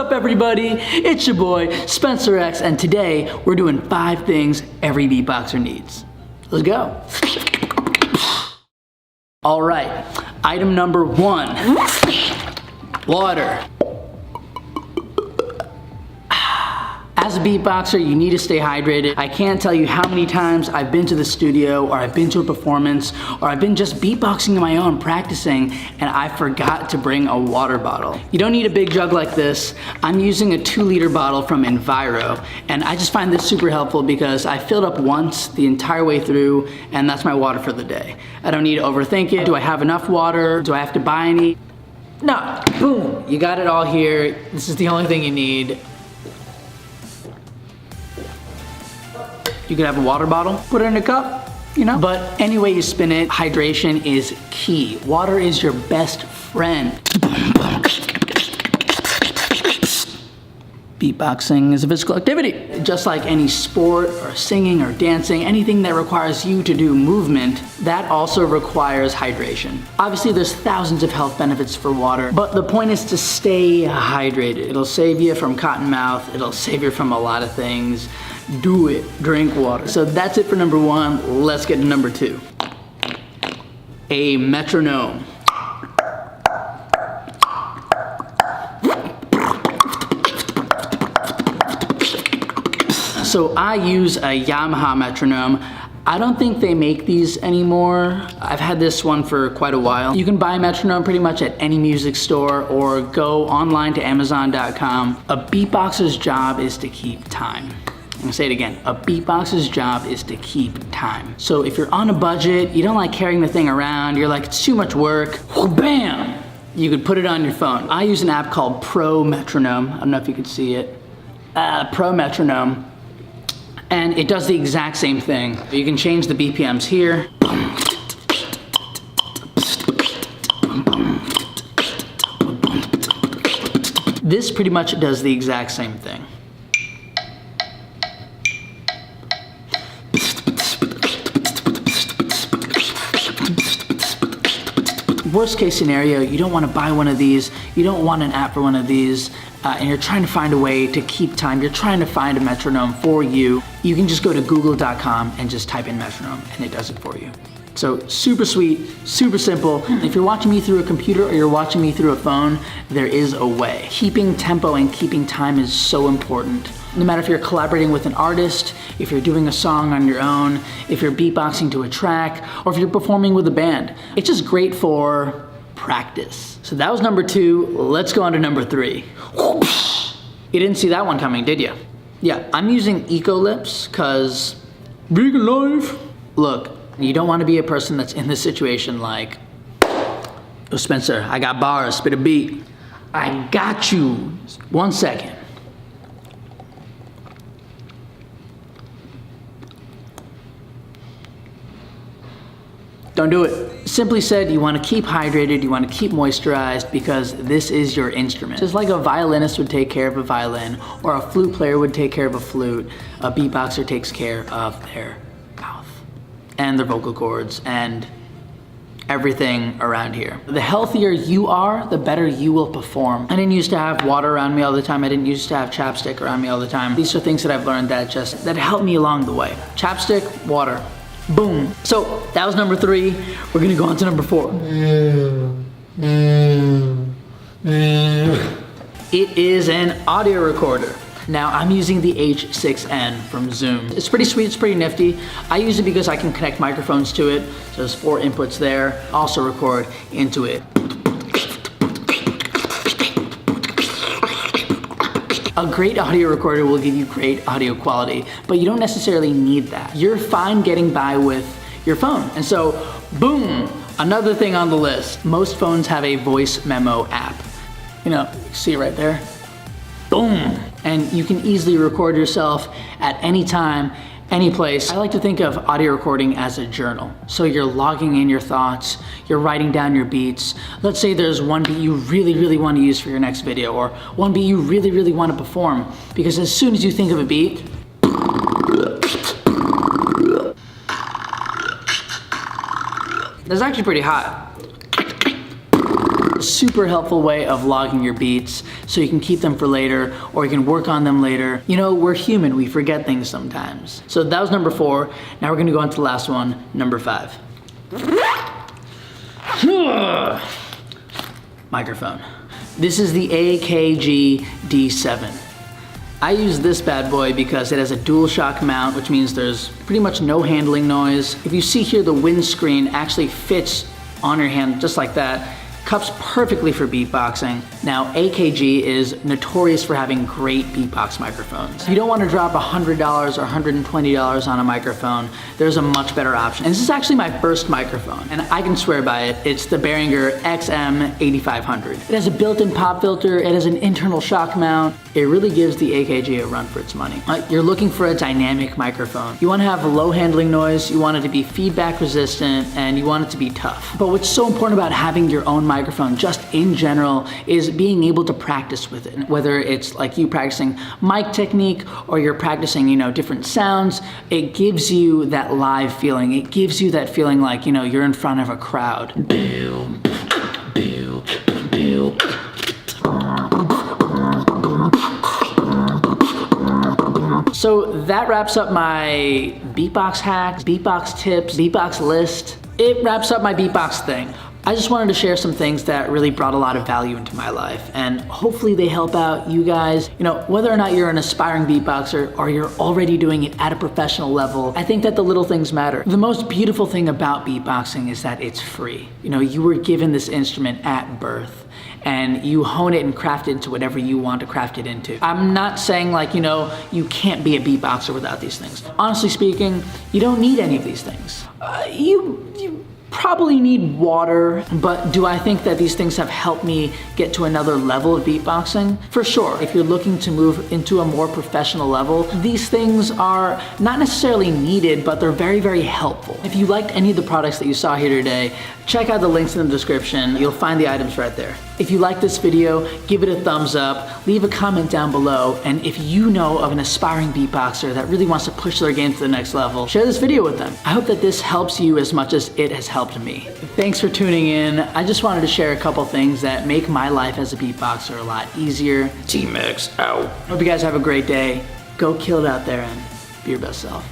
up, everybody? It's your boy, Spencer X, and today we're doing 5 things every beatboxer needs. Let's go. All right, item number 1, water. As a beatboxer, you need to stay hydrated. I can't tell you how many times I've been to the studio, or I've been to a performance, or I've been just beatboxing on my own, practicing, and I forgot to bring a water bottle. You don't need a big jug like this. I'm using a 2-liter bottle from Enviro, and I just find this super helpful because I filled up once the entire way through, and that's my water for the day. I don't need to overthink it. Do I have enough water? Do I have to buy any? No, boom, you got it all here. This is the only thing you need. You could have a water bottle, put it in a cup, you know? But any way you spin it, hydration is key. Water is your best friend. Beatboxing is a physical activity. Just like any sport or singing or dancing, anything that requires you to do movement, that also requires hydration. Obviously, there's thousands of health benefits for water, but the point is to stay hydrated. It'll save you from cotton mouth. It'll save you from a lot of things. Do it, drink water. So that's it for number 1. Let's get to number 2. A metronome. So I use a Yamaha metronome. I don't think they make these anymore. I've had this one for quite a while. You can buy a metronome pretty much at any music store or go online to Amazon.com. A beatboxer's job is to keep time. I'm gonna say it again, a beatboxer's job is to keep time. So if you're on a budget, you don't like carrying the thing around, you're like, it's too much work, bam! You could put it on your phone. I use an app called Pro Metronome. I don't know if you could see it. Pro Metronome. And it does the exact same thing. You can change the BPMs here. This pretty much does the exact same thing. Worst case scenario, you don't want to buy one of these, you don't want an app for one of these, and you're trying to find a way to keep time, you're trying to find a metronome for you, you can just go to google.com and just type in metronome and it does it for you. So super sweet, super simple. If you're watching me through a computer or you're watching me through a phone, there is a way. Keeping tempo and keeping time is so important. No matter if you're collaborating with an artist, if you're doing a song on your own, if you're beatboxing to a track, or if you're performing with a band. It's just great for practice. So that was number 2. Let's go on to number 3. You didn't see that one coming, did you? Yeah, I'm using Eco Lips because vegan life. Look, you don't want to be a person that's in this situation like, oh, Spencer, I got bars, spit a beat. I got you. 1 second. Don't do it. Simply said, you want to keep hydrated, you want to keep moisturized because this is your instrument. Just like a violinist would take care of a violin or a flute player would take care of a flute, a beatboxer takes care of their mouth and their vocal cords and everything around here. The healthier you are, the better you will perform. I didn't used to have water around me all the time. I didn't used to have chapstick around me all the time. These are things that I've learned that helped me along the way. Chapstick, water. Boom. So that was number 3. We're gonna go on to number 4. It is an audio recorder. Now I'm using the H6N from Zoom. It's pretty sweet, it's pretty nifty. I use it because I can connect microphones to it. So there's 4 inputs there. Also record into it. A great audio recorder will give you great audio quality, but you don't necessarily need that. You're fine getting by with your phone. And so, boom, another thing on the list. Most phones have a voice memo app. You know, see it right there? Boom. And you can easily record yourself at any time, any place. I like to think of audio recording as a journal. So you're logging in your thoughts, you're writing down your beats. Let's say there's one beat you really, really want to use for your next video, or one beat you really, really want to perform. Because as soon as you think of a beat, that's actually pretty hot. super helpful way of logging your beats so you can keep them for later or you can work on them later. You know, we're human, we forget things sometimes. So that was number 4. Now we're gonna go on to the last one, number 5. Microphone. This is the AKG D7. I use this bad boy because it has a dual shock mount, which means there's pretty much no handling noise. If you see here, the windscreen actually fits on your hand just like that. Cups perfectly for beatboxing. Now, AKG is notorious for having great beatbox microphones. You don't want to drop $100 or $120 on a microphone. There's a much better option. And this is actually my first microphone, and I can swear by it. It's the Behringer XM8500. It has a built-in pop filter. It has an internal shock mount. It really gives the AKG a run for its money. You're looking for a dynamic microphone. You want to have low handling noise, you want it to be feedback resistant, and you want it to be tough. But what's so important about having your own microphone, just in general, is being able to practice with it. Whether it's like you practicing mic technique or you're practicing, you know, different sounds, it gives you that live feeling. It gives you that feeling like, you know, you're in front of a crowd. So that wraps up my beatbox hacks, beatbox tips, beatbox list. It wraps up my beatbox thing. I just wanted to share some things that really brought a lot of value into my life, and hopefully they help out you guys. You know, whether or not you're an aspiring beatboxer or you're already doing it at a professional level, I think that the little things matter. The most beautiful thing about beatboxing is that it's free. You know, you were given this instrument at birth, and you hone it and craft it into whatever you want to craft it into. I'm not saying like, you know, you can't be a beatboxer without these things. Honestly speaking, you don't need any of these things. You probably need water, but do I think that these things have helped me get to another level of beatboxing? For sure. If you're looking to move into a more professional level, these things are not necessarily needed, but they're very, very helpful. If you liked any of the products that you saw here today, check out the links in the description. You'll find the items right there. If you like this video, give it a thumbs up, leave a comment down below, and if you know of an aspiring beatboxer that really wants to push their game to the next level, share this video with them. I hope that this helps you as much as it has helped me. Thanks for tuning in. I just wanted to share a couple things that make my life as a beatboxer a lot easier. MUX out. Hope you guys have a great day. Go kill it out there and be your best self.